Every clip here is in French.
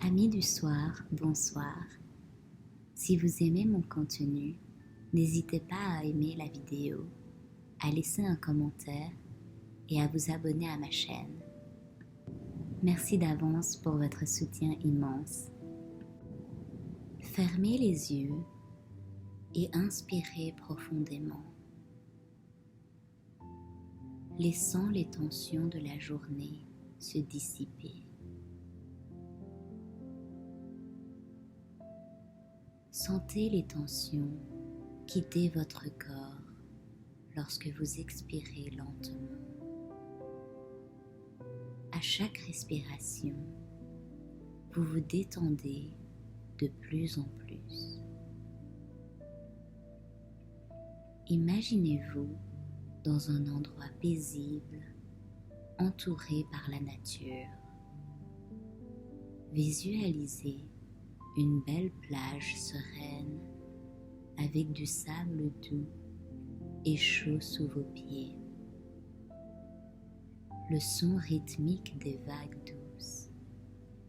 Amis du soir, bonsoir. Si vous aimez mon contenu, n'hésitez pas à aimer la vidéo, à laisser un commentaire et à vous abonner à ma chaîne. Merci d'avance pour votre soutien immense. Fermez les yeux et inspirez profondément, laissant les tensions de la journée se dissiper. Sentez les tensions quitter votre corps lorsque vous expirez lentement. À chaque respiration, vous vous détendez de plus en plus. Imaginez-vous dans un endroit paisible, entouré par la nature. Visualisez une belle plage sereine avec du sable doux et chaud sous vos pieds. Le son rythmique des vagues douces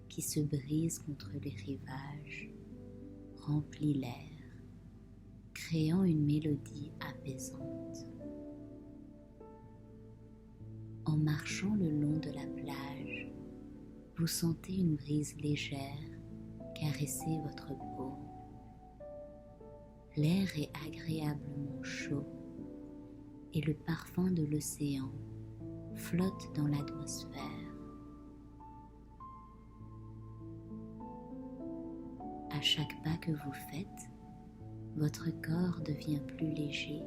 qui se brisent contre les rivages remplit l'air, créant une mélodie apaisante. En marchant le long de la plage, vous sentez une brise légère caresser votre peau. L'air est agréablement chaud et le parfum de l'océan flotte dans l'atmosphère. À chaque pas que vous faites, votre corps devient plus léger,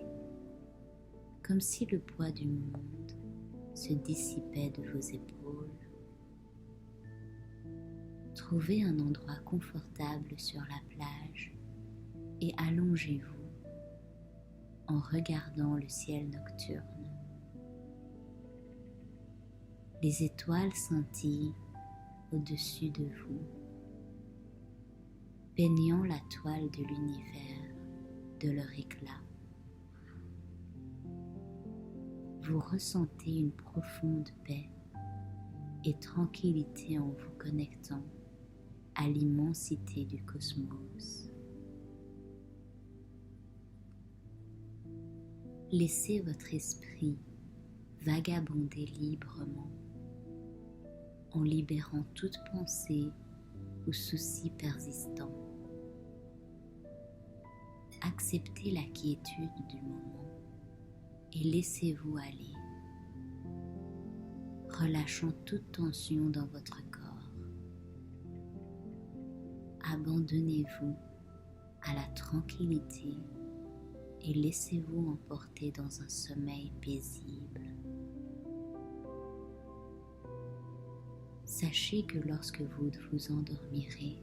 comme si le poids du monde se dissipait de vos épaules. Trouvez un endroit confortable sur la plage et allongez-vous en regardant le ciel nocturne. Les étoiles scintillent au-dessus de vous, peignant la toile de l'univers de leur éclat. Vous ressentez une profonde paix et tranquillité en vous connectant à l'immensité du cosmos. Laissez votre esprit vagabonder librement en libérant toute pensée ou souci persistant. Acceptez la quiétude du moment et laissez-vous aller, relâchant toute tension dans votre corps. Abandonnez-vous à la tranquillité et laissez-vous emporter dans un sommeil paisible. Sachez que lorsque vous vous endormirez,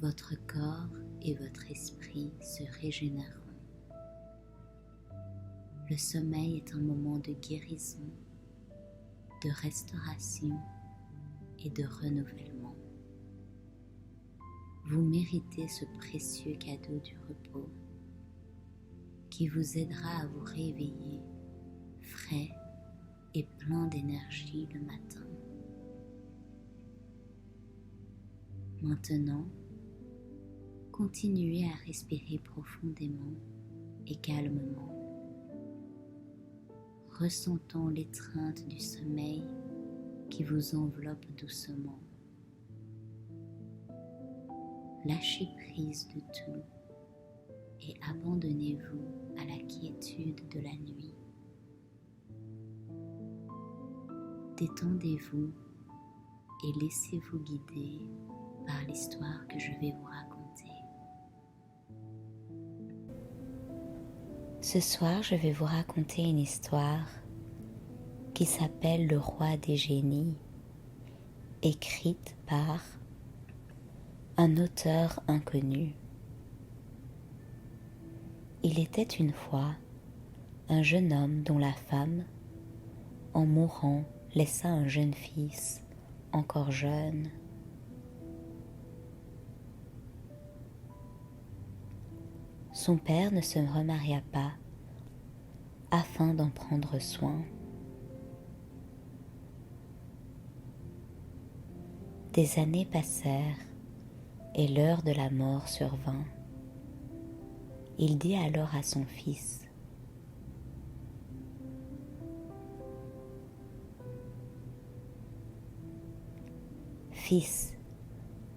votre corps et votre esprit se régénéreront. Le sommeil est un moment de guérison, de restauration et de renouvellement. Vous méritez ce précieux cadeau du repos qui vous aidera à vous réveiller frais et plein d'énergie le matin. Maintenant, continuez à respirer profondément et calmement, ressentant l'étreinte du sommeil qui vous enveloppe doucement. Lâchez prise de tout et abandonnez-vous à la quiétude de la nuit. Détendez-vous et laissez-vous guider par l'histoire que je vais vous raconter. Ce soir, je vais vous raconter une histoire qui s'appelle Le Roi des Génies, écrite par un auteur inconnu. Il était une fois un jeune homme dont la femme, en mourant, laissa un jeune fils encore jeune. Son père ne se remaria pas afin d'en prendre soin. Des années passèrent et l'heure de la mort survint. Il dit alors à son fils: « Fils,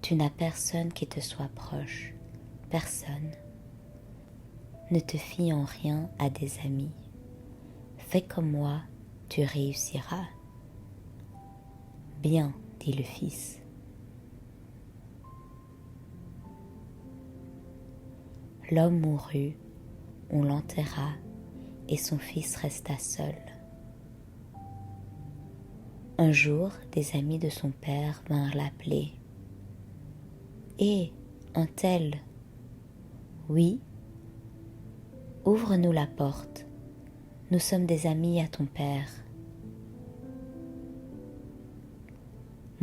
tu n'as personne qui te soit proche, personne. Ne te fie en rien à des amis. Fais comme moi, tu réussiras. » « Bien, dit le fils. » L'homme mourut, on l'enterra, et son fils resta seul. Un jour, des amis de son père vinrent l'appeler. « Hé, un tel !»« Oui. »« Ouvre-nous la porte, nous sommes des amis à ton père. »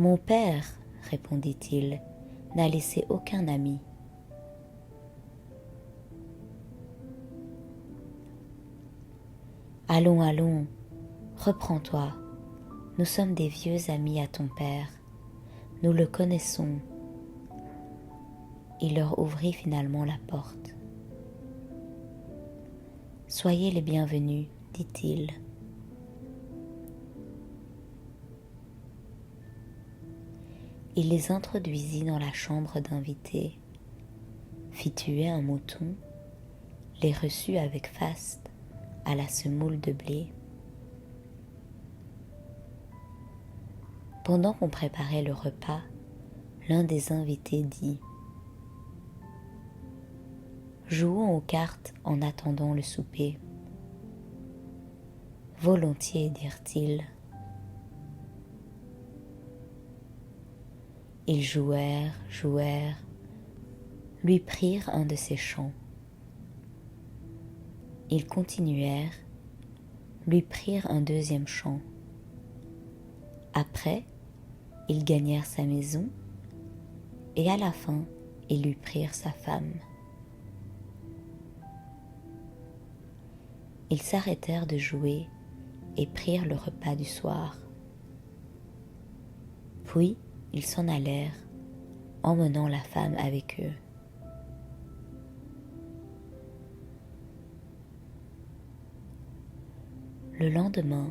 « Mon père, répondit-il, n'a laissé aucun ami. » « Allons, allons, reprends-toi, nous sommes des vieux amis à ton père, nous le connaissons. » Il leur ouvrit finalement la porte. « Soyez les bienvenus, dit-il. » Il les introduisit dans la chambre d'invités, fit tuer un mouton, les reçut avec faste à la semoule de blé. Pendant qu'on préparait le repas, l'un des invités dit: « Jouons aux cartes en attendant le souper. » « Volontiers, dirent-ils. » Ils jouèrent, lui prirent un de ses chants. Ils continuèrent, lui prirent un deuxième chant. Après, ils gagnèrent sa maison, et à la fin, ils lui prirent sa femme. Ils s'arrêtèrent de jouer et prirent le repas du soir. Puis, ils s'en allèrent, emmenant la femme avec eux. Le lendemain,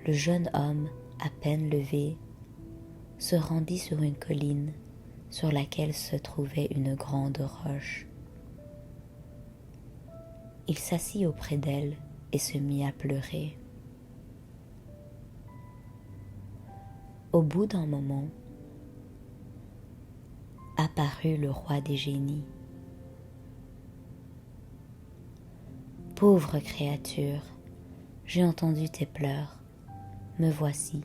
le jeune homme, à peine levé, se rendit sur une colline sur laquelle se trouvait une grande roche. Il s'assit auprès d'elle et se mit à pleurer. Au bout d'un moment, apparut le roi des génies. « Pauvre créature, j'ai entendu tes pleurs, me voici,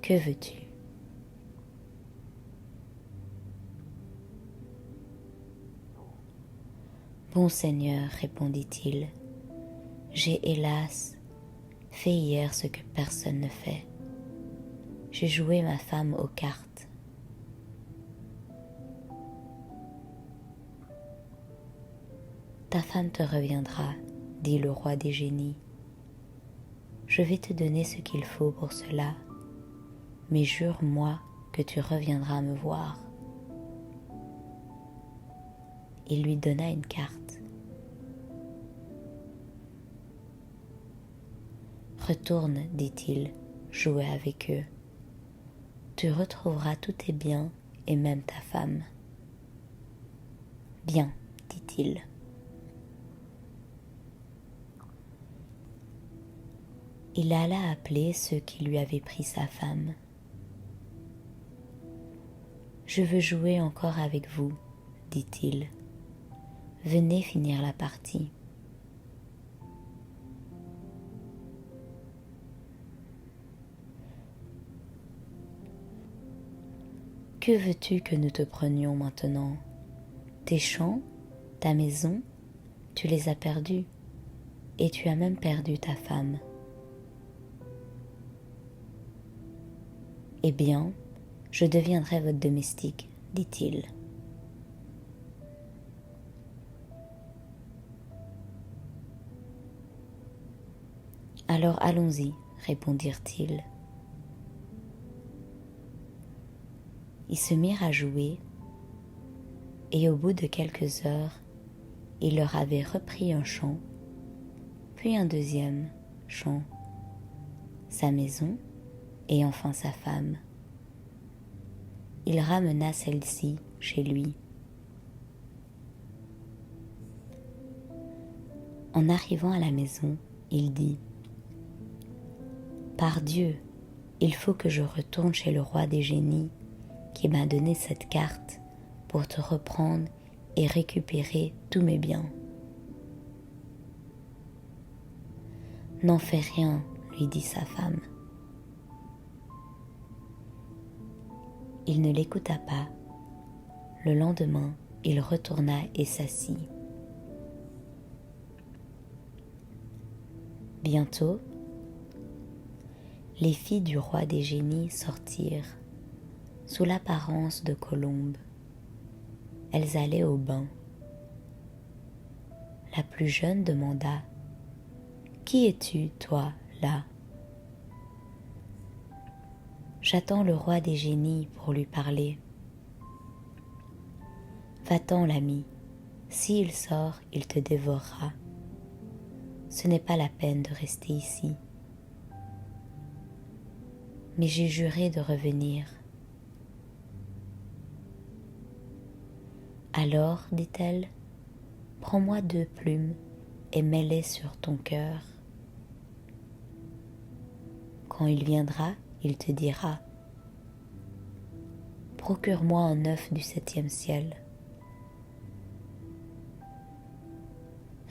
que veux-tu » ? « Bon Seigneur, répondit-il, j'ai hélas fait hier ce que personne ne fait. J'ai joué ma femme aux cartes. Ta femme te reviendra, dit le roi des génies. Je vais te donner ce qu'il faut pour cela, mais jure-moi que tu reviendras me voir. Il lui donna une carte. Retourne, dit-il, jouer avec eux. Tu retrouveras tous tes biens et même ta femme. Bien, dit-il. Il alla appeler ceux qui lui avaient pris sa femme. Je veux jouer encore avec vous, dit-il. Venez finir la partie. Que veux-tu que nous te prenions maintenant? Tes champs, ta maison, tu les as perdus, et tu as même perdu ta femme. Eh bien, je deviendrai votre domestique, dit-il. Alors allons-y, répondirent-ils. Ils se mirent à jouer, et au bout de quelques heures, il leur avait repris un chant, puis un deuxième chant, sa maison et enfin sa femme. Il ramena celle-ci chez lui. En arrivant à la maison, il dit : « Par Dieu, il faut que je retourne chez le roi des génies qui m'a donné cette carte pour te reprendre et récupérer tous mes biens. » « N'en fais rien, lui dit sa femme. » Il ne l'écouta pas. Le lendemain, il retourna et s'assit. Bientôt, les filles du roi des génies sortirent, sous l'apparence de colombes. Elles allaient au bain. La plus jeune demanda : « Qui es-tu, toi, là ? » « J'attends le roi des génies pour lui parler. »« Va-t'en, l'ami, s'il sort, il te dévorera. Ce n'est pas la peine de rester ici. »« Mais j'ai juré de revenir. » « Alors, dit-elle, prends-moi 2 plumes et mets-les sur ton cœur. Quand il viendra, il te dira : « Procure-moi un œuf du 7e ciel. »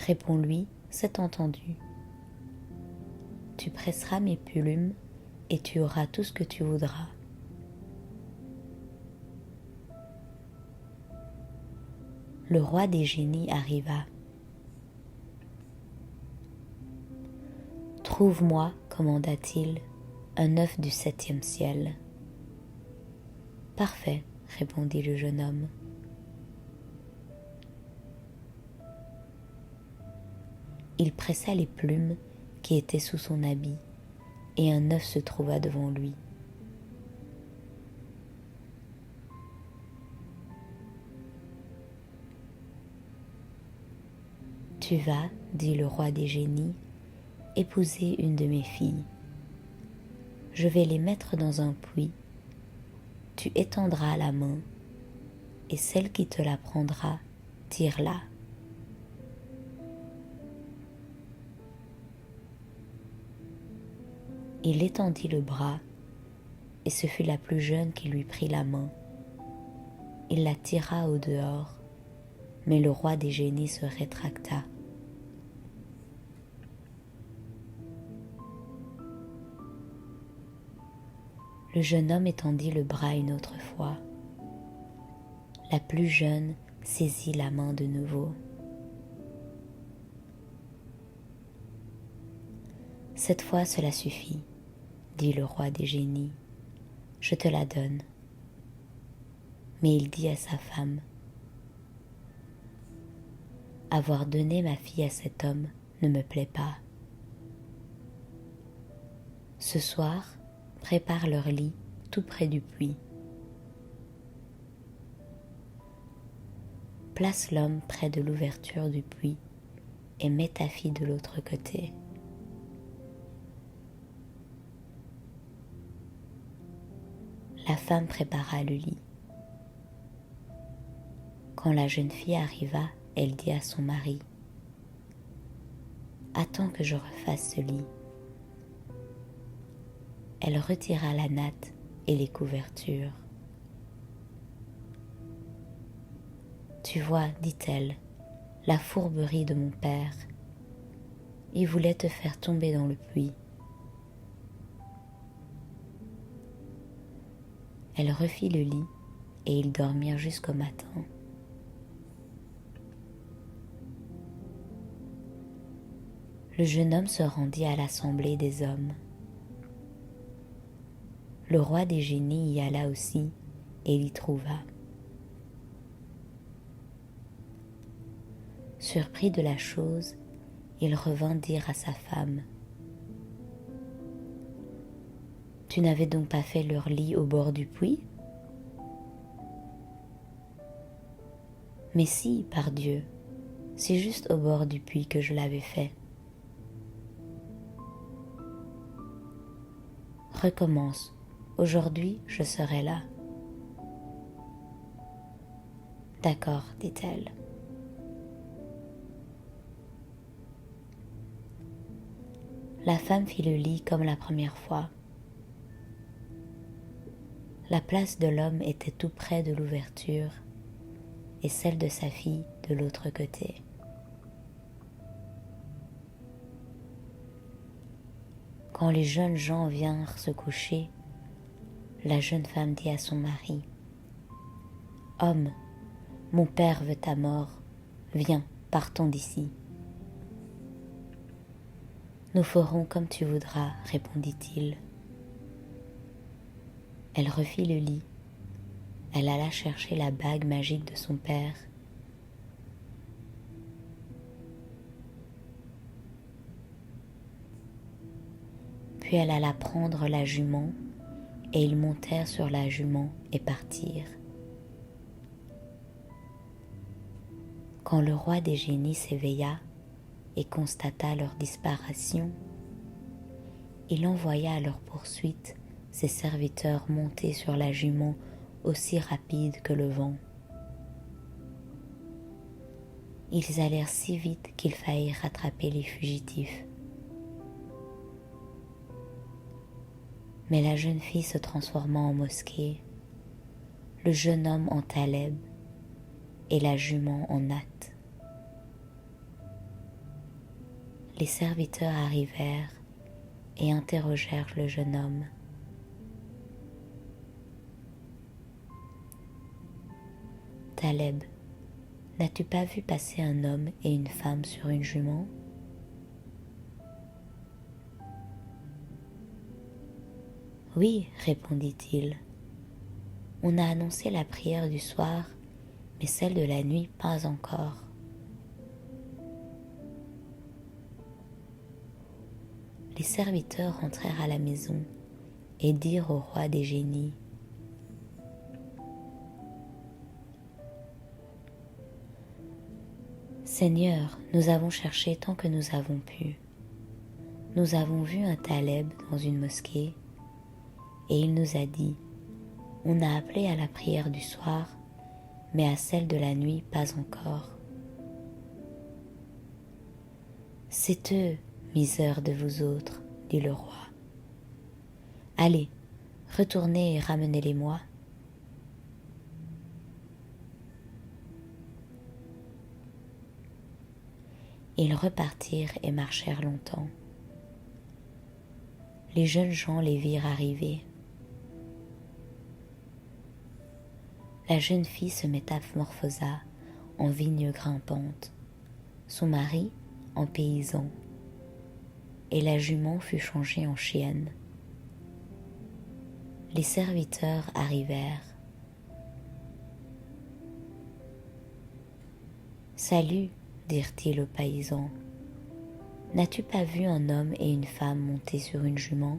Réponds-lui : « C'est entendu. » Tu presseras mes plumes et tu auras tout ce que tu voudras. Le roi des génies arriva. « Trouve-moi, commanda-t-il, un œuf du 7e ciel. »« Parfait, répondit le jeune homme. » Il pressa les plumes qui étaient sous son habit, et un œuf se trouva devant lui. « Tu vas, dit le roi des génies, épouser une de mes filles. Je vais les mettre dans un puits. Tu étendras la main, et celle qui te la prendra, tire-la. » Il étendit le bras, et ce fut la plus jeune qui lui prit la main. Il la tira au dehors, mais le roi des génies se rétracta. Le jeune homme étendit le bras une autre fois. La plus jeune saisit la main de nouveau. « Cette fois cela suffit, dit le roi des génies, je te la donne. » Mais il dit à sa femme : « Avoir donné ma fille à cet homme ne me plaît pas. Ce soir, prépare leur lit tout près du puits. Place l'homme près de l'ouverture du puits et mets ta fille de l'autre côté. » La femme prépara le lit. Quand la jeune fille arriva, elle dit à son mari : « Attends que je refasse ce lit. » Elle retira la natte et les couvertures. « Tu vois, dit-elle, la fourberie de mon père. Il voulait te faire tomber dans le puits. » Elle refit le lit et ils dormirent jusqu'au matin. Le jeune homme se rendit à l'assemblée des hommes. Le roi des génies y alla aussi et l'y trouva. Surpris de la chose, il revint dire à sa femme : « Tu n'avais donc pas fait leur lit au bord du puits ? Mais si, par Dieu, c'est juste au bord du puits que je l'avais fait. Recommence. Aujourd'hui, je serai là. D'accord, dit-elle. La femme fit le lit comme la première fois. La place de l'homme était tout près de l'ouverture et celle de sa fille de l'autre côté. Quand les jeunes gens vinrent se coucher, la jeune femme dit à son mari : « Homme, mon père veut ta mort. Viens, partons d'ici. » « Nous ferons comme tu voudras, répondit-il. Elle refit le lit. Elle alla chercher la bague magique de son père. Puis elle alla prendre la jument, et ils montèrent sur la jument et partirent. Quand le roi des génies s'éveilla et constata leur disparition, il envoya à leur poursuite ses serviteurs montés sur la jument aussi rapides que le vent. Ils allèrent si vite qu'il faillit rattraper les fugitifs. Mais la jeune fille se transforma en mosquée, le jeune homme en Taleb et la jument en Nath. Les serviteurs arrivèrent et interrogèrent le jeune homme. « Taleb, n'as-tu pas vu passer un homme et une femme sur une jument ? » « Oui, répondit-il. On a annoncé la prière du soir, mais celle de la nuit pas encore. » Les serviteurs rentrèrent à la maison et dirent au roi des génies : « Seigneur, nous avons cherché tant que nous avons pu. Nous avons vu un Taleb dans une mosquée et il nous a dit : on a appelé à la prière du soir, mais à celle de la nuit pas encore. » « C'est eux, misère de vous autres, dit le roi. Allez, retournez et ramenez-les-moi. » Ils repartirent et marchèrent longtemps. Les jeunes gens les virent arriver. La jeune fille se métamorphosa en vigne grimpante, son mari en paysan, et la jument fut changée en chienne. Les serviteurs arrivèrent. « Salut, dirent-ils au paysan. N'as-tu pas vu un homme et une femme montés sur une jument ?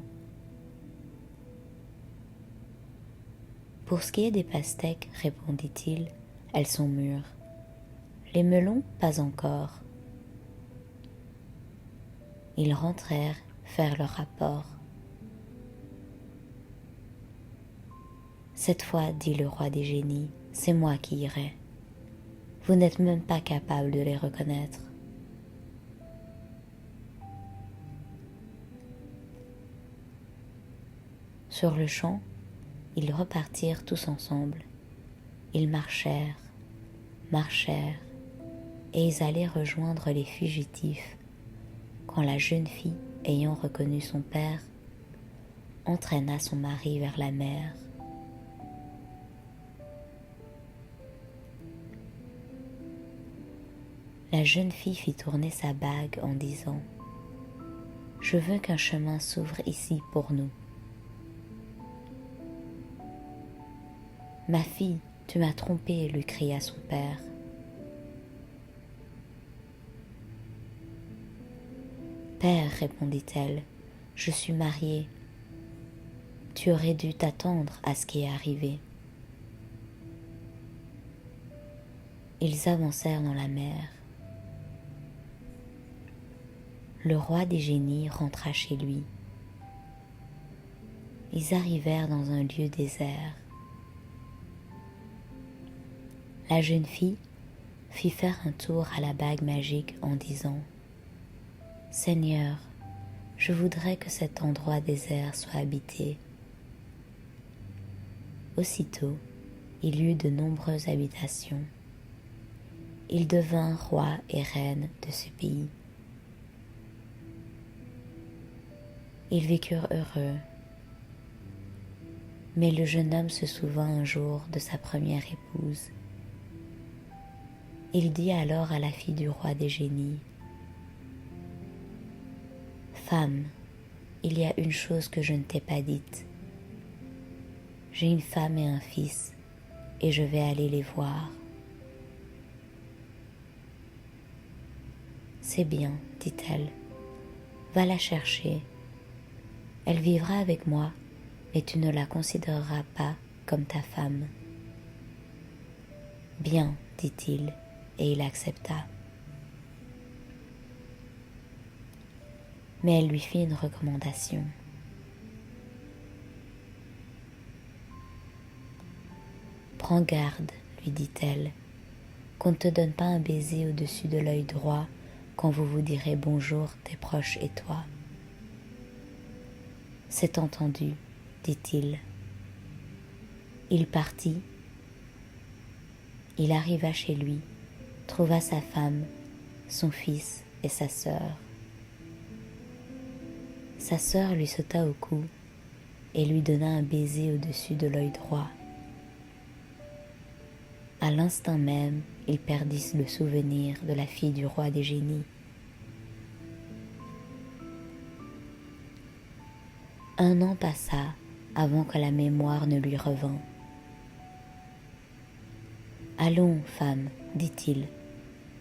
Pour ce qui est des pastèques, répondit-il, elles sont mûres. Les melons, pas encore. Ils rentrèrent faire leur rapport. Cette fois, dit le roi des génies, c'est moi qui irai. Vous n'êtes même pas capable de les reconnaître. Sur le champ, ils repartirent tous ensemble. Ils marchèrent, et ils allaient rejoindre les fugitifs, quand la jeune fille, ayant reconnu son père, entraîna son mari vers la mer. La jeune fille fit tourner sa bague en disant : « Je veux qu'un chemin s'ouvre ici pour nous. » « Ma fille, tu m'as trompée, lui cria son père. « Père, répondit-elle, je suis mariée. Tu aurais dû t'attendre à ce qui est arrivé. » Ils avancèrent dans la mer. Le roi des génies rentra chez lui. Ils arrivèrent dans un lieu désert. La jeune fille fit faire un tour à la bague magique en disant « Seigneur, je voudrais que cet endroit désert soit habité. » Aussitôt, il y eut de nombreuses habitations. Il devint roi et reine de ce pays. Ils vécurent heureux. Mais le jeune homme se souvint un jour de sa première épouse. Il dit alors à la fille du roi des génies « Femme, il y a une chose que je ne t'ai pas dite. J'ai une femme et un fils, et je vais aller les voir. » « C'est bien, dit-elle, va la chercher. Elle vivra avec moi, mais tu ne la considéreras pas comme ta femme. » « Bien, dit-il, et il accepta. Mais elle lui fit une recommandation. « Prends garde, lui dit-elle, qu'on ne te donne pas un baiser au-dessus de l'œil droit quand vous vous direz bonjour tes proches et toi. »« C'est entendu, dit-il. » Il partit. Il arriva chez lui, trouva sa femme, son fils et sa sœur. Sa sœur lui sauta au cou et lui donna un baiser au-dessus de l'œil droit. À l'instant même, il perdit le souvenir de la fille du roi des génies. Un an passa avant que la mémoire ne lui revint. « Allons, femme, dit-il,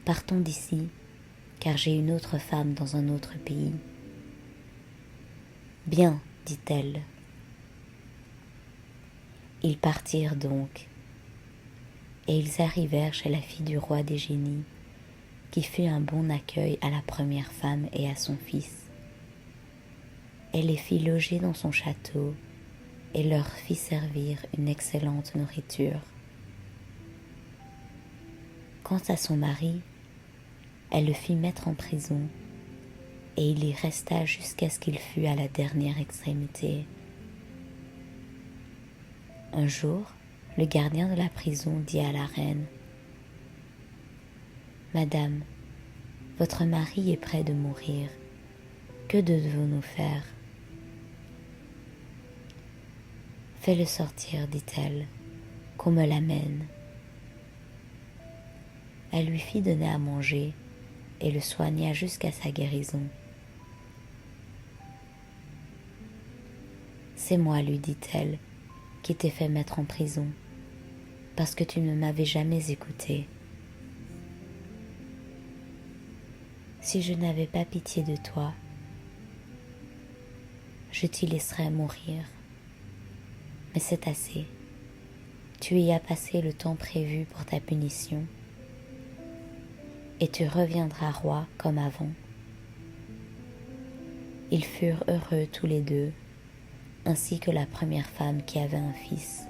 partons d'ici, car j'ai une autre femme dans un autre pays. »« Bien, dit-elle. » Ils partirent donc, et ils arrivèrent chez la fille du roi des génies, qui fit un bon accueil à la première femme et à son fils. Elle les fit loger dans son château et leur fit servir une excellente nourriture. Quant à son mari, elle le fit mettre en prison, et il y resta jusqu'à ce qu'il fût à la dernière extrémité. Un jour, le gardien de la prison dit à la reine : « Madame, votre mari est près de mourir. Que devons-nous faire ? » « Fais-le sortir, dit-elle, qu'on me l'amène. » Elle lui fit donner à manger et le soigna jusqu'à sa guérison. « C'est moi, lui dit-elle, qui t'ai fait mettre en prison, parce que tu ne m'avais jamais écouté. Si je n'avais pas pitié de toi, je t'y laisserais mourir. Mais c'est assez. Tu y as passé le temps prévu pour ta punition, et tu reviendras roi comme avant. » Ils furent heureux tous les deux, ainsi que la première femme qui avait un fils.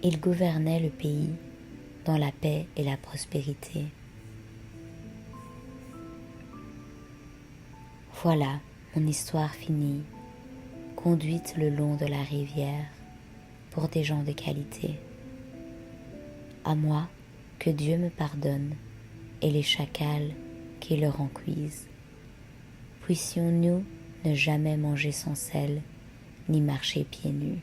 Ils gouvernaient le pays dans la paix et la prospérité. Voilà mon histoire finie, conduite le long de la rivière pour des gens de qualité. À moi, que Dieu me pardonne, et les chacals qui leur en cuisent. Puissions-nous ne jamais manger sans sel, ni marcher pieds nus.